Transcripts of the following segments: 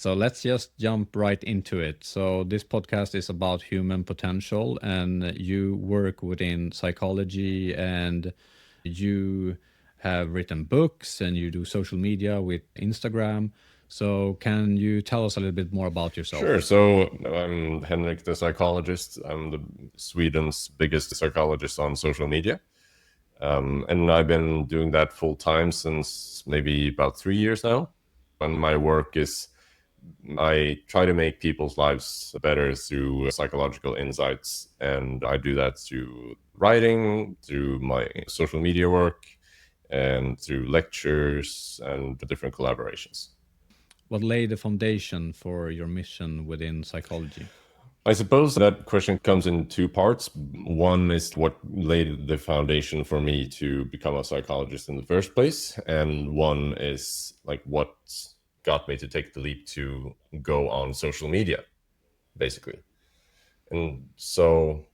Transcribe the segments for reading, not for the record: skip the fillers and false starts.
So let's just jump right into it. So this podcast is about human potential, and you work within psychology, and you have written books, and you do social media with Instagram. So can you tell us a little bit more about Sure. yourself? So I'm Henrik, the psychologist. I'm Sweden's biggest psychologist on social media. And I've been doing that full time since maybe about 3 years now. And my work is I try to make people's lives better through psychological insights. And I do that through writing, through my social media work, and through lectures and different collaborations. What laid the foundation for your mission within psychology? I suppose that question comes in two parts. One is what laid the foundation for me to become a psychologist in the first place. And one is like what got me to take the leap to go on social media, basically. And so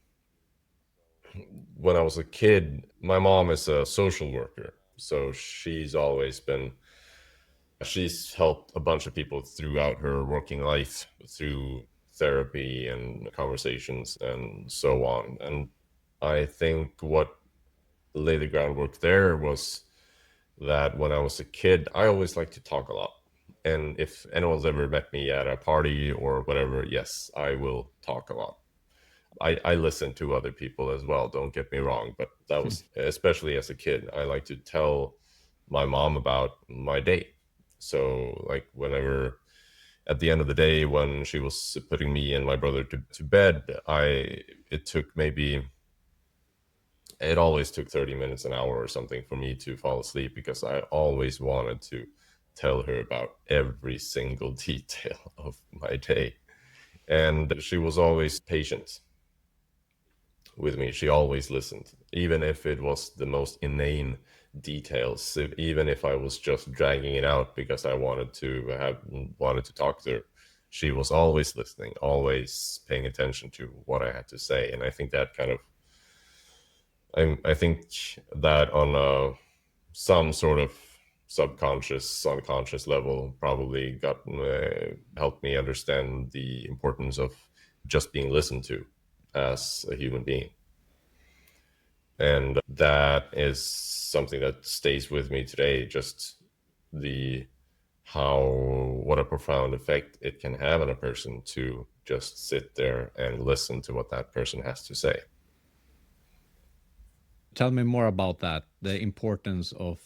when I was a kid, my mom is a social worker. So she's helped a bunch of people throughout her working life through therapy and conversations and so on. And I think what laid the groundwork there was that when I was a kid, I always liked to talk a lot. And if anyone's ever met me at a party or whatever, yes, I will talk a lot. I listen to other people as well, don't get me wrong, but that was especially as a kid. I like to tell my mom about my day. So like whenever at the end of the day when she was putting me and my brother to bed, it always took 30 minutes, an hour or something for me to fall asleep because I always wanted to tell her about every single detail of my day. And she was always patient with me. She always listened, even if it was the most inane details, even if I was just dragging it out because I wanted to talk to her. She was always listening, always paying attention to what I had to say. And I think that I think that on some sort of subconscious, unconscious level probably got helped me understand the importance of just being listened to as a human being. And that is something that stays with me today, just the what a profound effect it can have on a person to just sit there and listen to what that person has to say. Tell me more about that, the importance of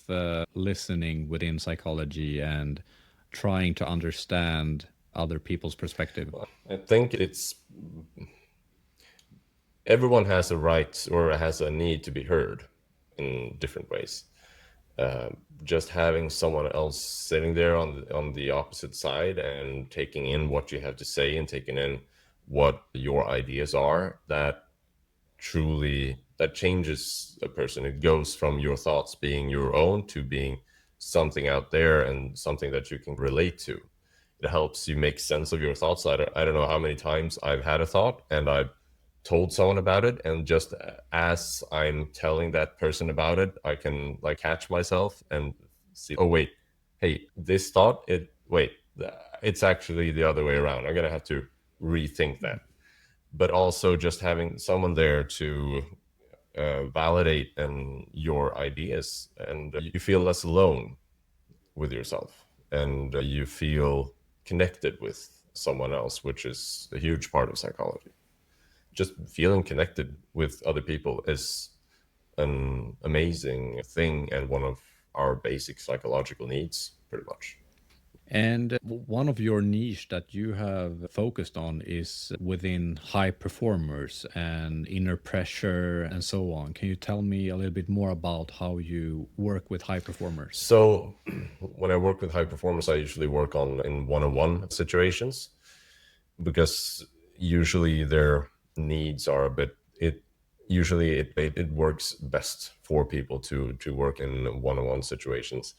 listening within psychology and trying to understand other people's perspective. I think everyone has a right or has a need to be heard in different ways. Uh, just having someone else sitting there on the opposite side and taking in what you have to say and taking in what your ideas are, that changes a person. It goes from your thoughts being your own to being something out there and something that you can relate to. It helps you make sense of your thoughts. I don't know how many times I've had a thought and I've told someone about it, and just as I'm telling that person about it, I can like catch myself and see, oh wait, hey, this thought, it's actually the other way around. I'm gonna have to rethink that. But also just having someone there to validate and your ideas, and you feel less alone with yourself, and you feel connected with someone else, which is a huge part of psychology. Just feeling connected with other people is an amazing thing and one of our basic psychological needs, pretty much. And one of your niche that you have focused on is within high performers and inner pressure and so on. Can you tell me a little bit more about how you work with high performers? So when I work with high performers, I usually work in one-on-one situations because usually their needs are a bit it works best for people to work in one-on-one situations.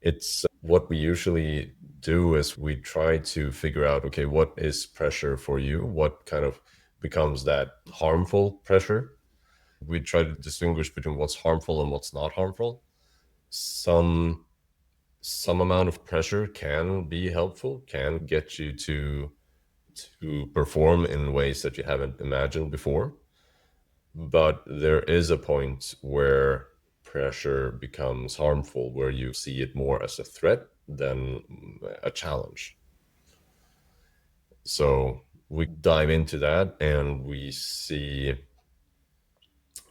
It's what we usually do is we try to figure out, okay, what is pressure for you, what kind of becomes that harmful pressure. We try to distinguish between what's harmful and what's not harmful. Some Some amount of pressure can be helpful, can get you to perform in ways that you haven't imagined before. But there is a point where pressure becomes harmful, where you see it more as a threat than a challenge. So we dive into that and we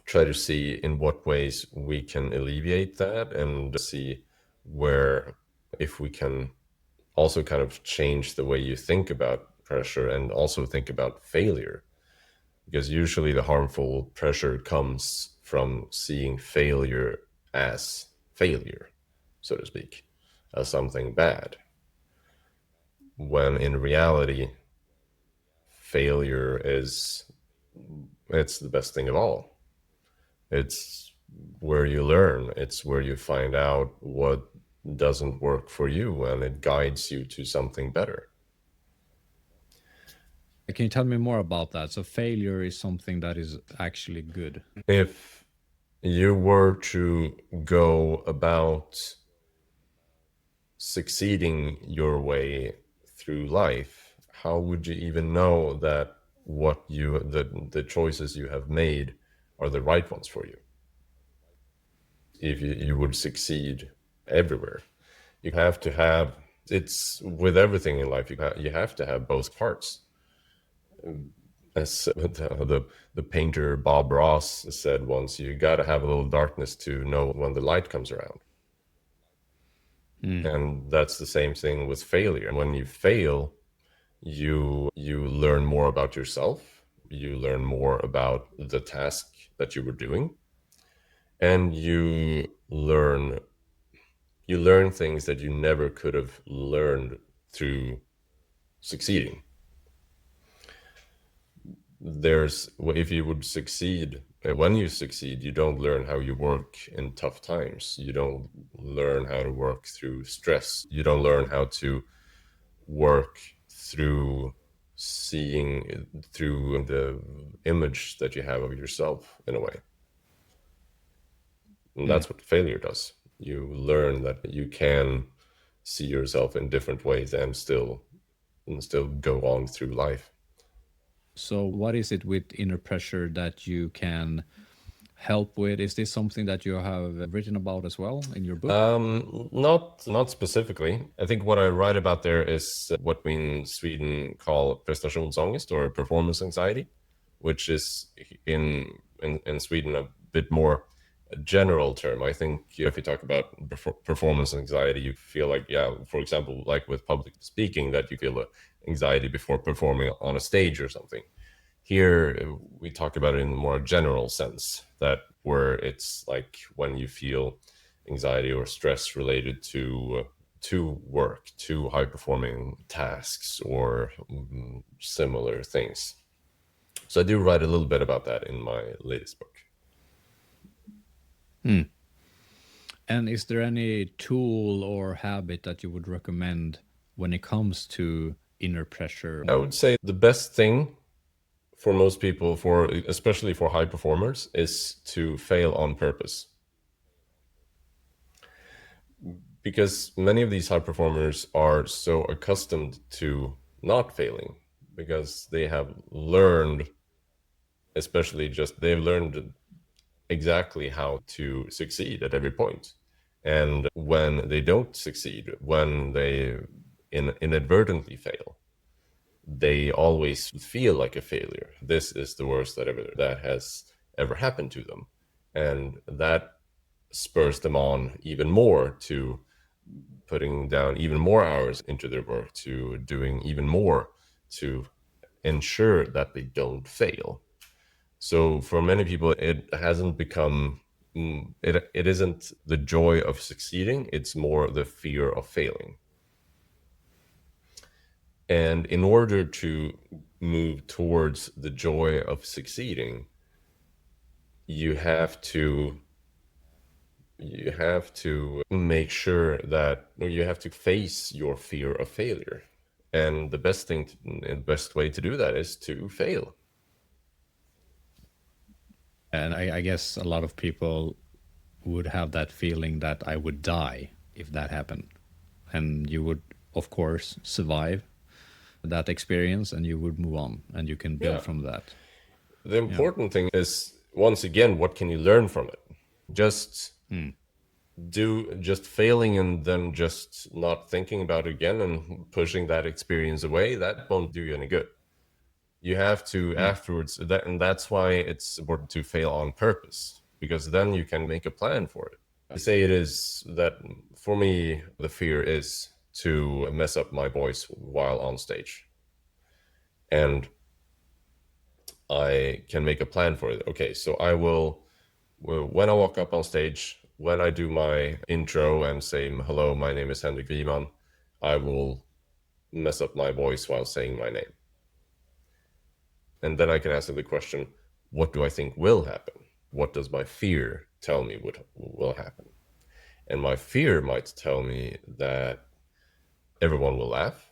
try to see in what ways we can alleviate that, and see where, if we can also kind of change the way you think about pressure and also think about failure. Because usually the harmful pressure comes from seeing failure as failure, so to speak, as something bad, when in reality, failure it's the best thing of all. It's where you learn, it's where you find out what doesn't work for you, and it guides you to something better. Can you tell me more about that? So failure is something that is actually good. If you were to go about succeeding your way through life, how would you even know that the choices you have made are the right ones for you? If you would succeed everywhere, you have to have, it's with everything in life, you have to have both parts. As the painter Bob Ross said once, you got to have a little darkness to know when the light comes around. And that's the same thing with failure. When you fail, you learn more about yourself, you learn more about the task that you were doing, and you learn things that you never could have learned through succeeding. If you would succeed, when you succeed, you don't learn how you work in tough times, you don't learn how to work through stress, you don't learn how to work through seeing through the image that you have of yourself, in a way. And that's what failure does. You learn that you can see yourself in different ways and still go on through life. So what is it with inner pressure that you can help with? Is this something that you have written about as well in your book? Not specifically. I think what I write about there is what we in Sweden call prestationsångest, or performance anxiety, which is in Sweden a bit more a general term. I think if you talk about performance anxiety, you feel like, yeah, for example, like with public speaking, that you feel anxiety before performing on a stage or something. Here we talk about it in a more general sense, that where it's like when you feel anxiety or stress related to work, to high performing tasks, or similar things. So I do write a little bit about that in my latest book. And is there any tool or habit that you would recommend when it comes to inner pressure? I would say the best thing for most people, especially for high performers, is to fail on purpose. Because many of these high performers are so accustomed to not failing, because they have learned, they've learned exactly how to succeed at every point. And when they don't succeed, when they inadvertently fail, they always feel like a failure. This is the worst that has ever happened to them. And that spurs them on even more to putting down even more hours into their work, to doing even more to ensure that they don't fail. So for many people, it hasn't become, it isn't the joy of succeeding, it's more the fear of failing. And in order to move towards the joy of succeeding, you have to make sure that you have to face your fear of failure. And the best way to do that is to fail. And I guess a lot of people would have that feeling that I would die if that happened. and you would, of course, survive that experience, and you would move on, and you can build Yeah. from that. The Yeah. important thing is, once again, what can you learn from it? Just just failing and then just not thinking about it again and pushing that experience away, that won't do you any good. You have to Yeah. afterwards, and that's why it's important to fail on purpose, because then you can make a plan for it. I say it is that for me, the fear is to mess up my voice while on stage. And I can make a plan for it. Okay, so I will, when I walk up on stage, when I do my intro and say, hello, my name is Henrik Wiman, I will mess up my voice while saying my name. And then I can answer the question, what do I think will happen? What does my fear tell me what will happen? And my fear might tell me that everyone will laugh,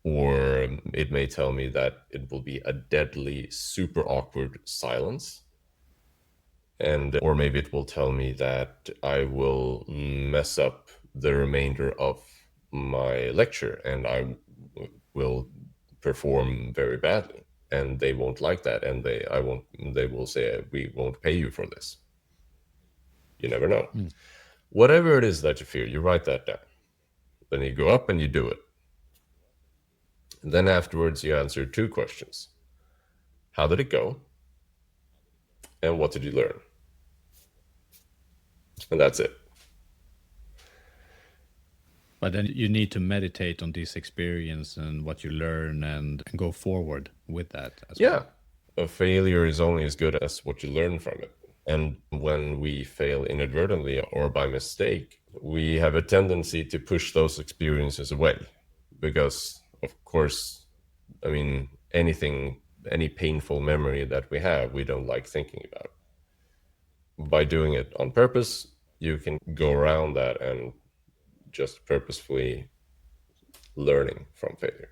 or it may tell me that it will be a deadly, super awkward silence. And or maybe it will tell me that I will mess up the remainder of my lecture and I will perform very badly, and they won't like that, and they will say, we won't pay you for this. You never know. Whatever it is that you fear, you write that down. Then you go up and you do it. And then afterwards you answer two questions: how did it go, and what did you learn? And that's it. But then you need to meditate on this experience and what you learn, and go forward with that as Yeah, well. a failure is only as good as what you learn from it. And when we fail inadvertently or by mistake, we have a tendency to push those experiences away. Because, of course, I mean, any painful memory that we have, we don't like thinking about. By doing it on purpose, you can go around that and just purposefully learning from failure.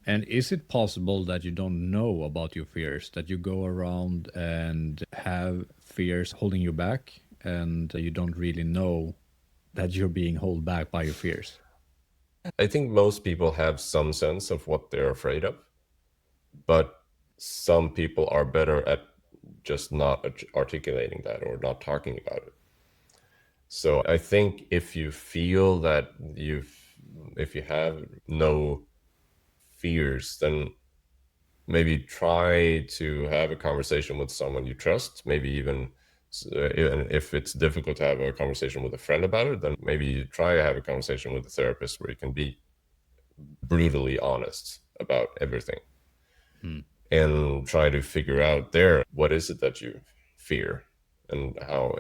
And is it possible that you don't know about your fears, that you go around and have fears holding you back, and you don't really know that you're being held back by your fears? I think most people have some sense of what they're afraid of, but some people are better at just not articulating that or not talking about it. So I think if you feel that if you have no fears, then maybe try to have a conversation with someone you trust. Maybe even if it's difficult to have a conversation with a friend about it, then maybe try to have a conversation with a therapist where you can be brutally honest about everything and try to figure out there what is it that you fear and how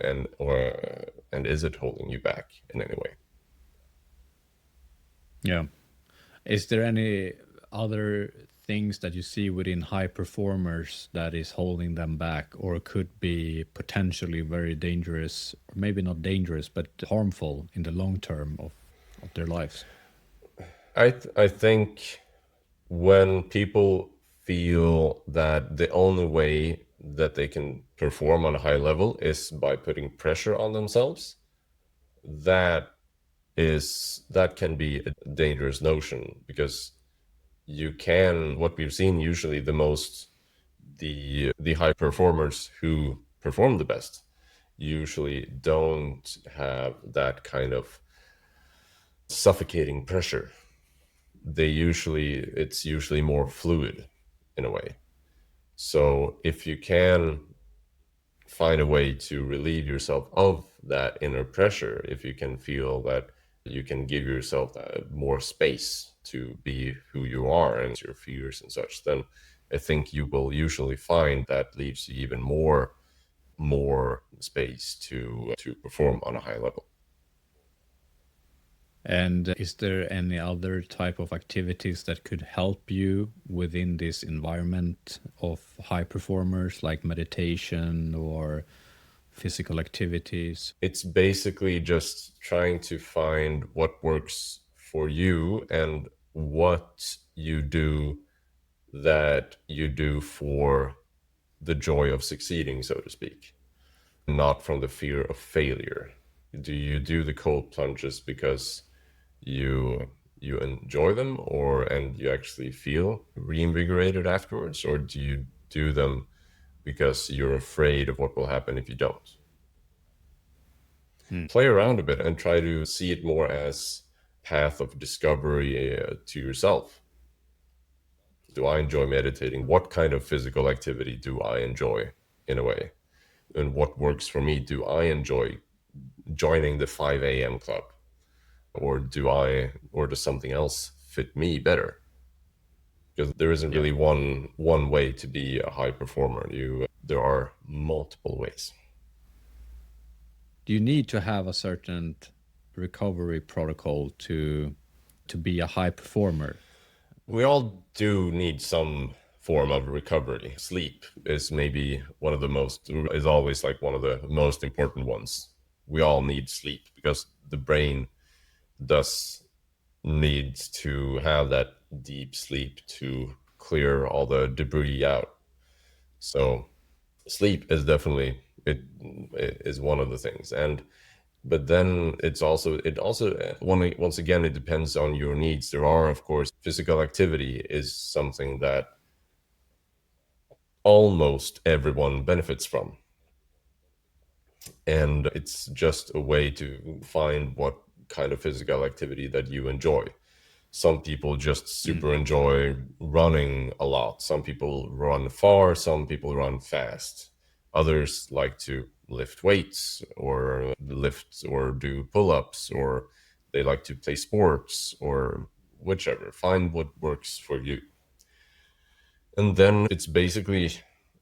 and is it holding you back in any way. Yeah. Is there any other things that you see within high performers that is holding them back, or could be potentially very dangerous, or maybe not dangerous, but harmful in the long term of their lives? I think when people feel that the only way that they can perform on a high level is by putting pressure on themselves, that that can be a dangerous notion, because you can, what we've seen usually, the high performers who perform the best usually don't have that kind of suffocating pressure. It's usually more fluid in a way. So if you can find a way to relieve yourself of that inner pressure, if you can feel that you can give yourself more space to be who you are and your fears and such, then I think you will usually find that leaves you even more space to perform on a high level. And is there any other type of activities that could help you within this environment of high performers, like meditation or physical activities? It's basically just trying to find what works for you and what you do that you do for the joy of succeeding, so to speak, not from the fear of failure. Do you do the cold plunges because you enjoy them, or and you actually feel reinvigorated afterwards, or do you do them because you're afraid of what will happen if you don't? Mm. Play around a bit and try to see it more as path of discovery to yourself. Do I enjoy meditating? What kind of physical activity do I enjoy in a way? And what works for me? Do I enjoy joining the 5 a.m. club? Or does something else fit me better? Because there isn't Yeah. really one way to be a high performer. There are multiple ways. Do you need to have a certain recovery protocol to be a high performer? We all do need some form of recovery. Sleep is maybe one of the most, is always like one of the most important ones. We all need sleep because the brain does needs to have that deep sleep to clear all the debris out. So sleep is definitely it is one of the things. And but then once again, it depends on your needs. There are, of course, physical activity is something that almost everyone benefits from, and it's just a way to find what kind of physical activity that you enjoy. Some people just Mm. super enjoy running a lot. Some people run far, some people run fast. Others like to lift weights or lift or do pull-ups, or they like to play sports, or whichever. Find what works for you. And then it's basically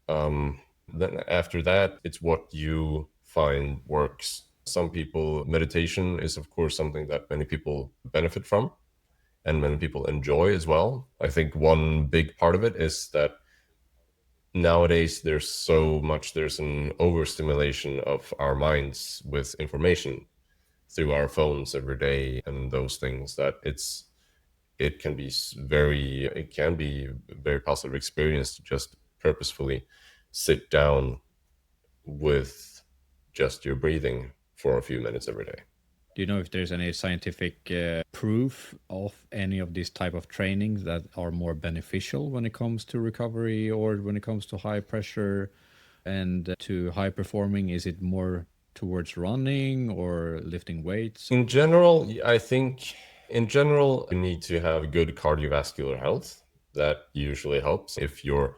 then after that, it's what you find works. Some people, meditation is of course something that many people benefit from and many people enjoy as well. I think one big part of it is that nowadays there's an overstimulation of our minds with information through our phones every day and those things, that it can be a very positive experience to just purposefully sit down with just your breathing for a few minutes every day. Do you know if there's any scientific proof of any of these type of trainings that are more beneficial when it comes to recovery or when it comes to high pressure and to high performing? Is it more towards running or lifting weights? In general, I think in general, you need to have good cardiovascular health. That usually helps. If your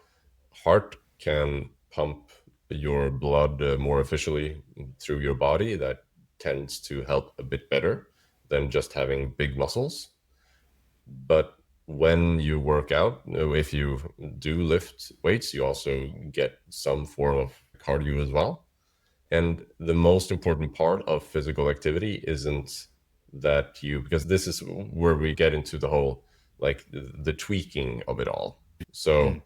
heart can pump your blood more efficiently through your body, that tends to help a bit better than just having big muscles. But when you work out, if you do lift weights, you also get some form of cardio as well. And the most important part of physical activity isn't that you, because this is where we get into the whole, like the tweaking of it all. Mm. So,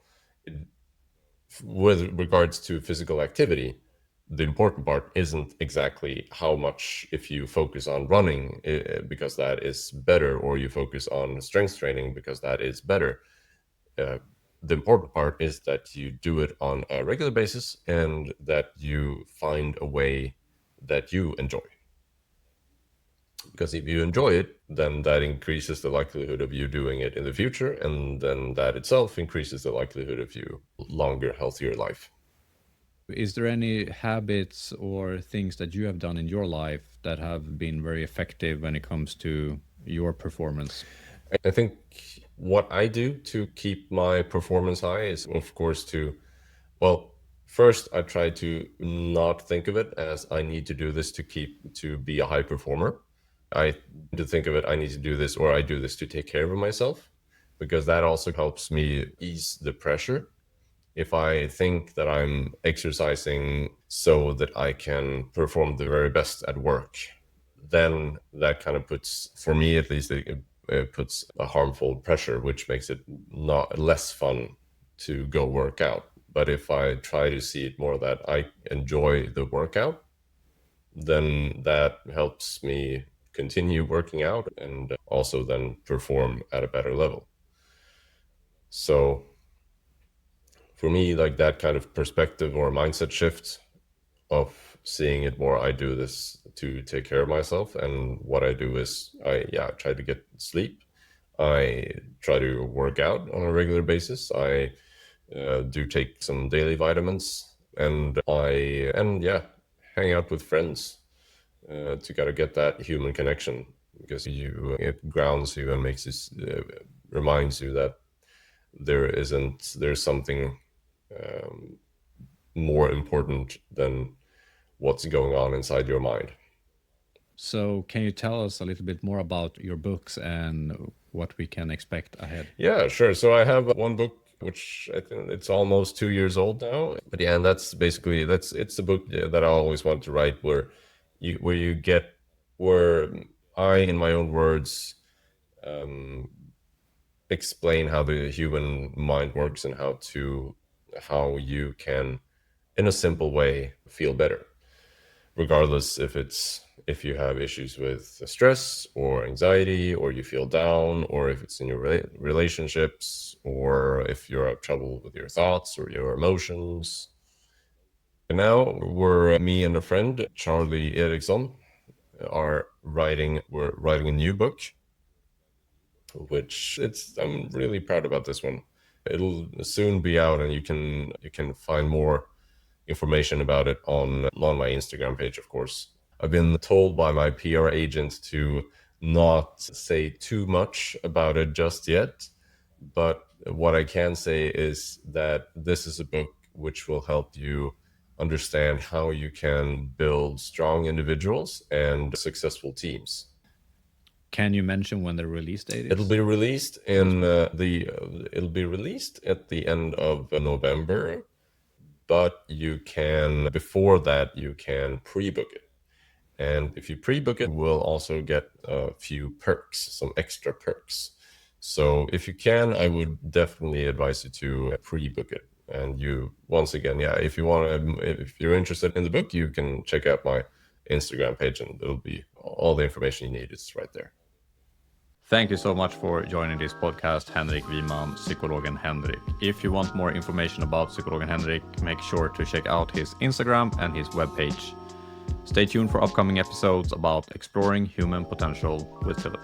with regards to physical activity, the important part isn't exactly how much, if you focus on running because that is better, or you focus on strength training because that is better. Uh, the important part is that you do it on a regular basis and that you find a way that you enjoy. Because if you enjoy it, then that increases the likelihood of you doing it in the future. And then that itself increases the likelihood of you longer, healthier life. Is there any habits or things that you have done in your life that have been very effective when it comes to your performance? I think what I do to keep my performance high is, of course, well, first, I try to not think of it as I need to do this to be a high performer. I to think of it, I need to do this, or I do this to take care of myself, because that also helps me ease the pressure. If I think that I'm exercising so that I can perform the very best at work, then that kind of puts, for me at least, it puts a harmful pressure, which makes it not less fun to go work out. But if I try to see it more that I enjoy the workout, then that helps me continue working out and also then perform at a better level. So for me, like that kind of perspective or mindset shift of seeing it more, I do this to take care of myself. And what I do is I try to get sleep. I try to work out on a regular basis. I do take some daily vitamins, and hang out with friends to gotta get that human connection, because it grounds you and reminds you that there's something more important than what's going on inside your mind. So can you tell us a little bit more about your books and what we can expect ahead? Yeah, sure. So I have one book which I think it's almost 2 years old now. But yeah, and it's the book that I always wanted to write, where I, in my own words, explain how the human mind works and how you can, in a simple way, feel better, regardless if you have issues with stress or anxiety, or you feel down, or if it's in your relationships, or if you have trouble with your thoughts or your emotions. And now me and a friend, Charlie Eriksson, we're writing a new book, I'm really proud about this one. It'll soon be out, and you can find more information about it on my Instagram page, of course. I've been told by my PR agent to not say too much about it just yet, but what I can say is that this is a book which will help you understand how you can build strong individuals and successful teams. Can you mention when the release date is? It'll be released it'll be released at the end of November, but before that you can pre-book it. And if you pre-book it, we'll also get a few perks, some extra perks. So if you can, I would definitely advise you to pre-book it. And once again, if you're interested in the book, you can check out my Instagram page, and it'll be all the information you need is right there. Thank you so much for joining this podcast, Henrik Wiman, psykologen Henrik. If you want more information about psykologen Henrik, make sure to check out his Instagram and his webpage. Stay tuned for upcoming episodes about exploring human potential with Philip.